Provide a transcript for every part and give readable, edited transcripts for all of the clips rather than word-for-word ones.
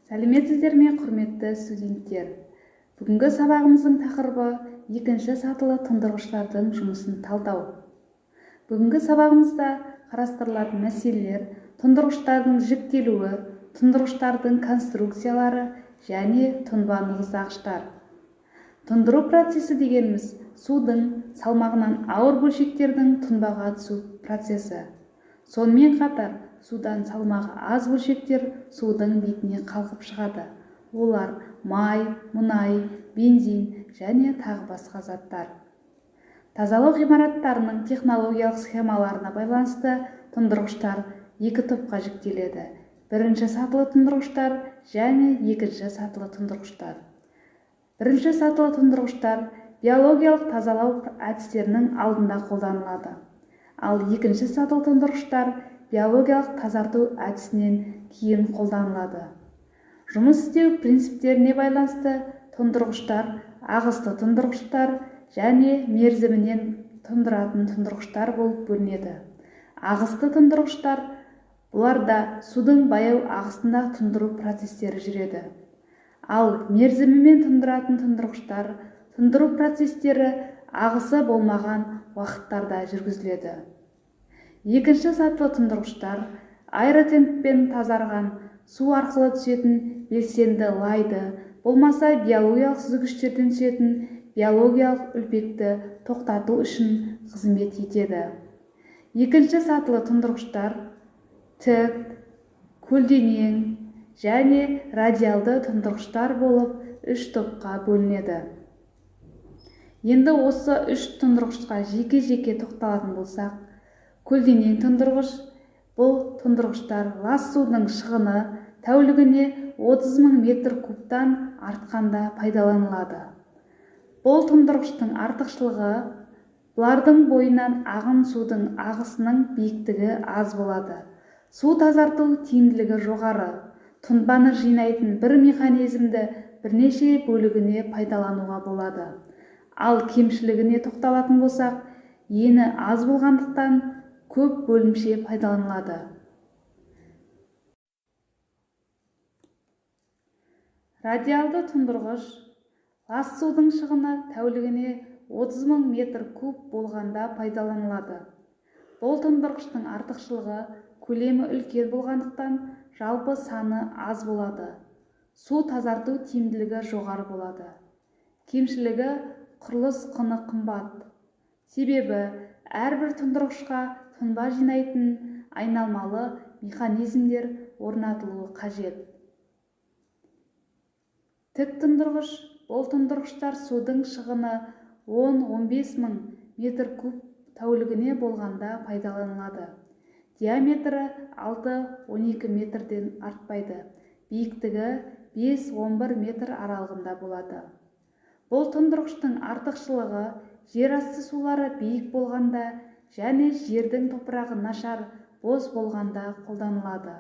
Сәлеметсіздер ме, құрметті студенттер? Бүгінгі сабағымыздың тақырыбы екінші сатылы тұндырғыштардың жұмысын талдау. Бүгінгі сабағымызда қарастырылатын мәселелер тұндырғыштардың жіктелуі, тұндырғыштардың конструкциялары және тұнба нығыздағыштар. Тұндыру процесі дегеніміз судың салмағынан ауыр бөлшектердің тұнбаға түсу процесі. Сонымен қатар судан салмағы аз бөлшектер судың бетіне қалқып шығады. Олар май, мұнай, бензин және тағы басқа заттар. Тазалау ғимараттарының технологиялық схемаларына байланысты тұндырғыштар екі топқа жіктеледі. Бірінші сатылы тұндырғыштар және екінші сатылы тұндырғыштар. Бірінші сатылы тұндырғыштар биологиялық тазалау әдістерінің алдында қолданылады. Ал екінші сатылы тұндырғыштар биологиялық тазарту әдісінен кейін қолданылады. Жұмыс істеу принциптеріне байланысты тұндырғыштар ағысты тұндырғыштар және мерзімінен тұндыратын тұндырғыштар болып бөлінеді. Ағысты тұндырғыштар бұларда судың баяу ағысында тұндыру процестері жүреді. Ал мерзімімен тұндыратын тұндырғыштар тұндыру процестері ағысы болмаған уақыттарда жүргізіледі. Екінші сатылы тұндырғыштар аэротенкпен тазарған су арқылы түсетін белсенді лайды, болмаса биологиялық сүзгіштерден түсетін биологиялық үлпекті тоқтату үшін қызмет етеді. Екінші сатылы тұндырғыштар тік, көлденең және радиалды тұндырғыштар болып үш топқа бөлінеді. Енді осы үш тұндырғышқа жеке-жеке тоқталатын болсақ, көлденең тұндырғыш бұл тұндырғыштар лас судың шығыны тәулігіне 30.000 метр кубтан артқанда пайдаланылады. Бұл тұндырғыштың артықшылығы бұлардың бойынан ағын судың ағысының биіктігі аз болады. Су тазарту тиімділігі жоғары. Тұнбаны жинайтын бір механизмді бірнеше бөлігіне пайдалануға болады. Ал кемшілігіне тоқталатын болсақ, ені аз болғандықтан көп бөлімше пайдаланылады. Радиалды тұндырғыш лас судың шығыны тәулігіне 30.000 метр куб болғанда пайдаланылады. Бұл тұндырғыштың артықшылығы көлемі үлкен болғандықтан жалпы саны аз болады. Су тазарту тиімділігі жоғары болады. Кемшілігі құрылыс құны қымбат. Себебі әрбір тұндырғышқа тұнба жинайтын айналмалы механизмдер орнатылуы қажет. Тік тұндырғыш бұл тұндырғыштар судың шығыны 10-15 мың метр куб тәулігіне болғанда пайдаланылады. Диаметрі 6-12 метрден артпайды. Биіктігі 5-11 метр аралығында болады. Бұл тұндырғыштың артықшылығы жер асты сулары биік болғанда және жердің топырағы нашар бос болғанда қолданылады.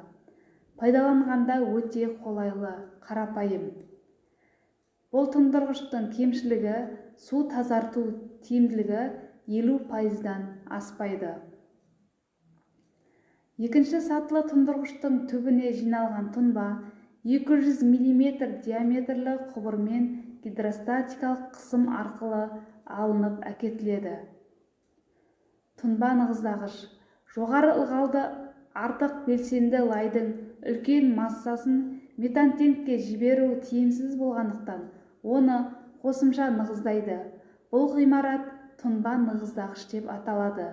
Пайдаланғанда өте қолайлы, қарапайым. Бұл тұндырғыштың кемшілігі су тазарту тиімділігі 50%-дан аспайды. Екінші сатылы тұндырғыштың түбіне жиналған тұнба 200 мм диаметрлі құбырмен гидростатикалық қысым арқылы алынып әкетіледі. Тұнба нығыздағыш жоғары ылғалды артық белсенді лайдың үлкен массасын метантенкке жіберу тиімсіз болғандықтан оны қосымша нығыздайды. Бұл ғимарат тұнба нығыздағыш деп аталады.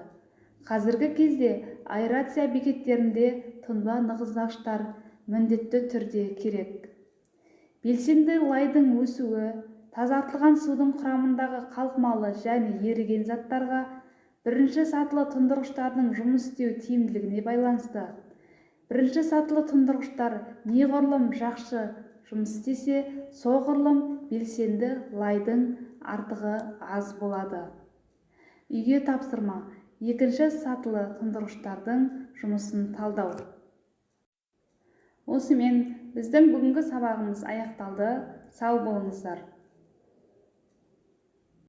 Қазіргі кезде аэрация бекеттерінде тұнба нығыздағыштар міндетті түрде керек. Белсенді лайдың өсуі тазартылған судың құрамындағы қалқымалы және еріген заттарға бірінші сатылы тұндырғыштардың жұмыс істеу тиімділігіне байланысты. Бірінші сатылы тұндырғыштар неғұрлым жақсы жұмыс істесе, соғұрлым белсенді лайдың артығы аз болады. Үйге тапсырма: екінші сатылы тұндырғыштардың жұмысын талдау. Осымен біздің бүгінгі сабағымыз аяқталды. Сау болыңыздар.